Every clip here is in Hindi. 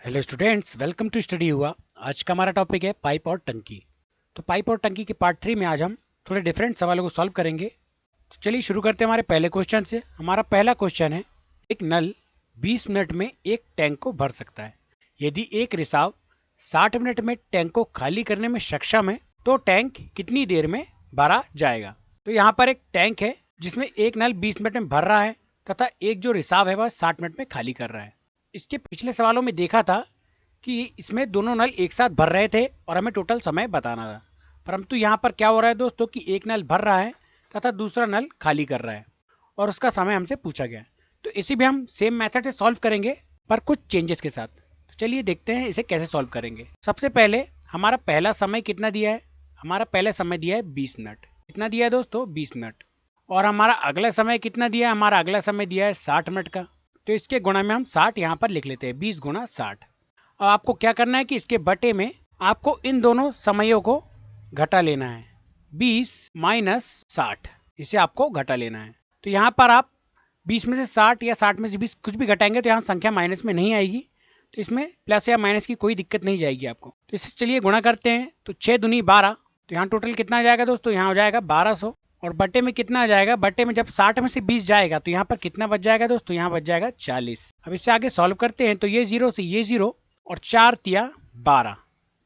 Hello students, welcome to study हुआ। आज का हमारा टॉपिक है पाइप और टंकी। तो पाइप और टंकी के पार्ट 3 में आज हम थोड़े डिफरेंट सवालों को सॉल्व करेंगे। तो चलिए शुरू करते हैं हमारे पहले क्वेश्चन से। हमारा पहला क्वेश्चन है, एक नल 20 मिनट में एक टैंक को भर सकता है। यदि एक रिसाव 60 मिनट में टैंक को खाली करने में सक्षम है तो टैंक कितनी देर में भरा जाएगा। तो यहाँ पर एक टैंक है जिसमें एक नल 20 मिनट में भर रहा है तथा एक जो रिसाव है वह 60 मिनट में खाली कर रहा है। इसके पिछले सवालों में देखा था कि इसमें दोनों नल एक साथ भर रहे थे और हमें टोटल समय बताना था, परंतु यहाँ पर क्या हो रहा है दोस्तों कि एक नल भर रहा है तथा दूसरा नल खाली कर रहा है और उसका समय हमसे पूछा गया है। तो इसी भी हम सेम मेथड से सॉल्व करेंगे पर कुछ चेंजेस के साथ। तो चलिए देखते हैं इसे कैसे सॉल्व करेंगे। सबसे पहले हमारा पहला समय कितना दिया है, हमारा पहला समय दिया है 20 मिनट। कितना दिया है दोस्तों, 20 मिनट। और हमारा अगला समय कितना दिया है, हमारा अगला समय दिया है 60 मिनट का। तो इसके गुणा में हम 60 यहाँ पर लिख लेते हैं, 20 गुणा 60। अब आपको क्या करना है कि इसके बटे में आपको इन दोनों समयों को घटा लेना है, 20 माइनस 60, इसे आपको घटा लेना है। तो यहाँ पर आप 20 में से 60 या 60 में से 20 कुछ भी घटाएंगे तो यहाँ संख्या माइनस में नहीं आएगी, तो इसमें प्लस या माइनस की कोई दिक्कत नहीं जाएगी आपको। तो इससे चलिए गुणा करते हैं। तो 6 दूनी 12, तो यहाँ टोटल कितना आ जाएगा दोस्तों, यहाँ हो जाएगा 1200। और बटे में कितना आ जाएगा, बटे में जब 60 में से 20 जाएगा तो यहाँ पर कितना बच जाएगा दोस्तों, यहाँ बच जाएगा 40। अब इससे आगे सॉल्व करते हैं। तो ये 0 से ये 0 और 4 तिया 12।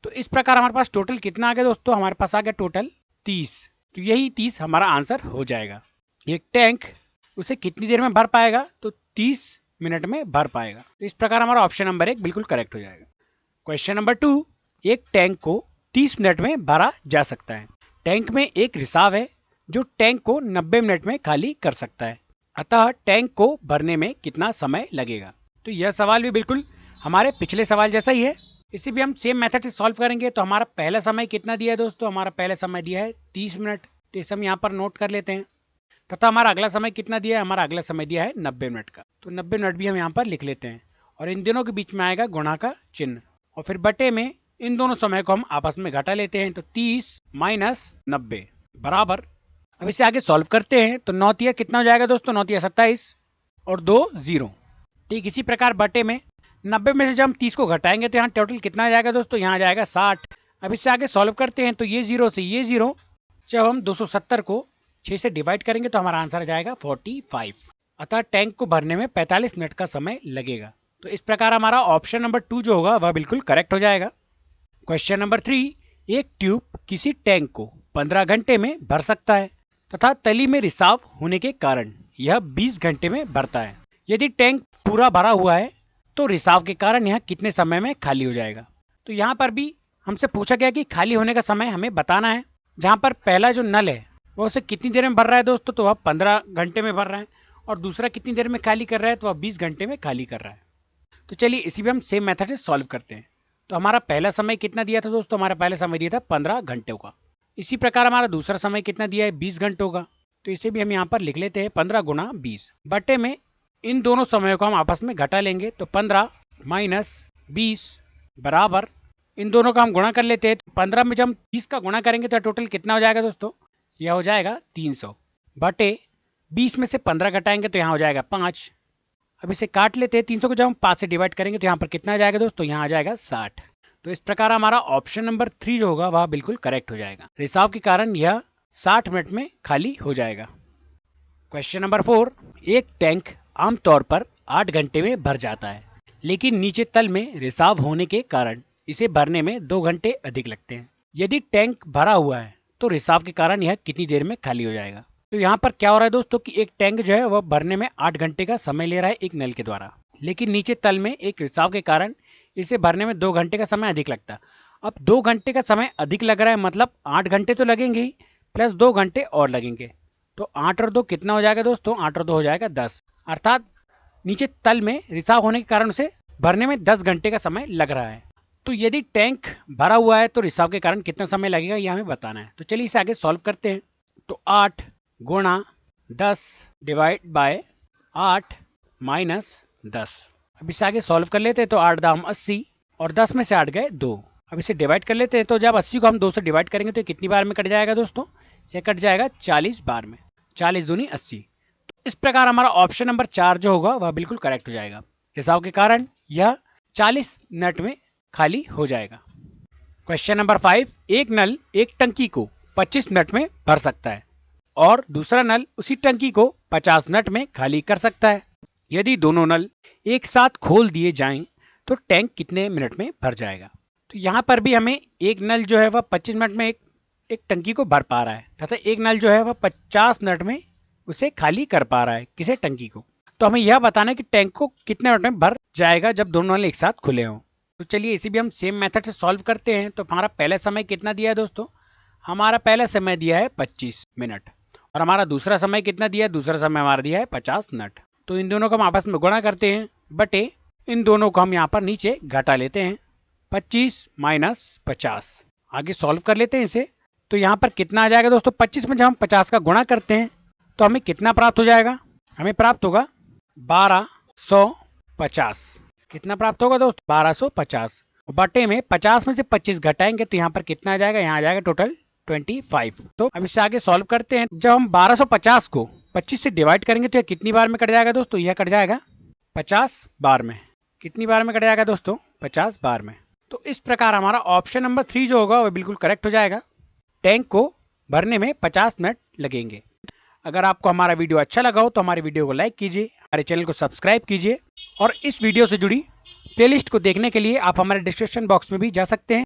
तो इस प्रकार हमारे पास टोटल कितना आ गया दोस्तों, हमारे पास आ गया टोटल 30। तो यही 30 हमारा आंसर हो जाएगा। ये टैंक उसे कितनी देर में भर पाएगा, तो 30 मिनट में भर पाएगा। तो इस प्रकार हमारा ऑप्शन नंबर 1 बिल्कुल करेक्ट हो जाएगा। क्वेश्चन नंबर 2, एक टैंक को 30 मिनट में भरा जा सकता है। टैंक में एक रिसाव है जो टैंक को 90 मिनट में खाली कर सकता है, अतः टैंक को भरने में कितना समय लगेगा। तो यह सवाल भी बिल्कुल हमारे पिछले सवाल जैसा ही है, इसे भी हम सेम मेथड से सॉल्व करेंगे। तो हमारा पहला समय कितना दिया है दोस्तों, हमारा पहला समय दिया है 30 मिनट, तो इसे हम यहाँ पर नोट कर लेते हैं। तथा हमारा अगला समय कितना दिया है, हमारा अगला समय दिया है 90 मिनट का, तो 90 मिनट भी हम यहाँ पर लिख लेते हैं। और इन दोनों के बीच में आएगा गुणा का चिन्ह और फिर बटे में इन दोनों समय को हम आपस में घटा लेते हैं। तो 30 माइनस 90 बराबर। अब इसे आगे सॉल्व करते हैं। तो 9 तिया कितना हो जाएगा दोस्तों, 9 तिया 27 और 2 0। ठीक इसी प्रकार बटे में 90 में से जब हम 30 को घटाएंगे तो यहाँ टोटल कितना आ जाएगा दोस्तों, यहाँ आ जाएगा 60। अब इससे आगे सॉल्व करते हैं। तो ये 0 से ये 0 जब हम 270 को 6 से डिवाइड करेंगे तो हमारा आंसर आ जाएगा 45। अतः टैंक को भरने में 45 मिनट का समय लगेगा। तो इस प्रकार हमारा ऑप्शन नंबर 2 जो होगा वह बिल्कुल करेक्ट हो जाएगा। क्वेश्चन नंबर 3, एक ट्यूब किसी टैंक को 15 घंटे में भर सकता है तथा तली में रिसाव होने के कारण यह 20 घंटे में भरता है। यदि टैंक पूरा भरा हुआ है तो रिसाव के कारण यह कितने समय में खाली हो जाएगा। तो यहाँ पर भी हमसे पूछा गया कि खाली होने का समय हमें बताना है। जहाँ पर पहला जो नल है वो उसे कितनी देर में भर रहा है दोस्तों, तो वह 15 घंटे में भर रहा है और दूसरा कितनी देर में खाली कर रहा है, तो वह 20 घंटे में खाली कर रहा है। तो चलिए इसी भी हम सेम मेथड से सॉल्व करते हैं। तो हमारा पहला समय कितना दिया था दोस्तों, हमारा पहला समय दिया था 15 घंटों का। इसी प्रकार हमारा दूसरा समय कितना दिया है, 20 घंटों का। तो इसे भी हम यहाँ पर लिख लेते हैं 15 गुणा 20 बटे में इन दोनों समयों को हम आपस में घटा लेंगे। तो 15 माइनस 20 बराबर, इन दोनों का हम गुणा कर लेते हैं। 15 में जब हम 20 का गुणा करेंगे तो टोटल कितना हो जाएगा दोस्तों, यह हो जाएगा 300 बटे 20 में से 15 घटाएंगे तो यहाँ हो जाएगा 5। अब इसे काट लेते हैं। 300 को जब हम 5 से डिवाइड करेंगे तो यहाँ पर कितना आ जाएगा दोस्तों, यहाँ आ जाएगा 60। तो इस प्रकार हमारा ऑप्शन नंबर 3 जो होगा वह बिल्कुल करेक्ट हो जाएगा। रिसाव के कारण यह 60 मिनट में खाली हो जाएगा। क्वेश्चन नंबर 4, एक टैंक आमतौर पर 8 घंटे में भर जाता है, लेकिन नीचे तल में रिसाव होने के कारण इसे भरने में 2 घंटे अधिक लगते हैं। यदि टैंक भरा हुआ है तो रिसाव के कारण यह कितनी देर में खाली हो जाएगा। तो यहाँ पर क्या हो रहा है दोस्तों कि एक टैंक जो है वह भरने में 8 घंटे का समय ले रहा है एक नल के द्वारा, लेकिन नीचे तल में एक रिसाव के कारण इसे भरने में 2 घंटे का समय अधिक लगता है। अब 2 घंटे का समय अधिक लग रहा है मतलब 8 घंटे तो लगेंगे ही, प्लस 2 घंटे और लगेंगे। तो 8 और 2 कितना हो जाएगा दोस्तों, 8 और 2 हो जाएगा 10। अर्थात नीचे तल में रिसाव होने के कारण उसे भरने में 10 घंटे का समय लग रहा है। तो यदि टैंक भरा हुआ है तो रिसाव के कारण कितना समय लगेगा यह हमें बताना है। तो चलिए इसे आगे सॉल्व करते हैं। तो 8 गुणा 10 डिवाइड बाय 8 माइनस 10। अब इसे आगे सॉल्व कर लेते हैं। तो 8 दाम 80 और 10 में से 8 गए 2। अब इसे डिवाइड कर लेते हैं। तो जब 80 को हम 2 से डिवाइड करेंगे तो कितनी बार में कट जाएगा दोस्तों, यह कट जाएगा 40 बार में। 40 दूनी 80। तो इस प्रकार हमारा ऑप्शन नंबर 4 जो होगा वह बिल्कुल करेक्ट हो जाएगा। रिसाव के कारण यह 40 मिनट में खाली हो जाएगा। क्वेश्चन नंबर 5, एक नल एक टंकी को 25 मिनट में भर सकता है और दूसरा नल उसी टंकी को 50 मिनट में खाली कर सकता है। यदि दोनों नल एक साथ खोल दिए जाएं तो टैंक कितने मिनट में भर जाएगा। तो यहाँ पर भी हमें एक नल जो है वह 25 मिनट में एक टंकी को भर पा रहा है तथा एक नल जो है वह 50 मिनट में उसे खाली कर पा रहा है किसे, टंकी को। तो हमें यह बताना है कि टैंक को कितने मिनट में भर जाएगा जब दोनों नल एक साथ खुले हों। तो चलिए इसे भी हम सेम मेथड से सॉल्व करते हैं। तो हमारा पहला समय कितना दिया है दोस्तों, हमारा पहला समय दिया है 25 मिनट और हमारा दूसरा समय कितना दिया है, दूसरा समय हमारा दिया है 50 मिनट। तो इन दोनों को हम आपस में गुणा करते हैं बटे इन दोनों को हम यहाँ पर नीचे घटा लेते हैं, 25 माइनस 50। आगे सॉल्व कर लेते हैं इसे। तो यहाँ पर कितना आ जाएगा दोस्तों, 25 में जब हम 50 का गुणा करते हैं तो हमें कितना प्राप्त हो जाएगा, हमें प्राप्त होगा 1250। कितना प्राप्त होगा दोस्तों, 1250। बटे में 50 में से 25 घटाएंगे तो यहाँ पर कितना आ जाएगा, यहाँ आ जाएगा टोटल 25। तो अब इससे आगे सॉल्व करते हैं। जब हम 1250 को 25 से डिवाइड करेंगे तो यह कितनी बार में कट जाएगा दोस्तों, यह कट जाएगा 50 बार में। कितनी बार में कट जाएगा दोस्तों, 50 बार में। तो इस प्रकार हमारा ऑप्शन नंबर 3 जो होगा वह बिल्कुल करेक्ट हो जाएगा। टैंक को भरने में 50 मिनट लगेंगे। अगर आपको हमारा वीडियो अच्छा लगा हो तो हमारे वीडियो को लाइक कीजिए, हमारे चैनल को सब्सक्राइब कीजिए और इस वीडियो से जुड़ी प्लेलिस्ट को देखने के लिए आप हमारे डिस्क्रिप्शन बॉक्स में भी जा सकते हैं।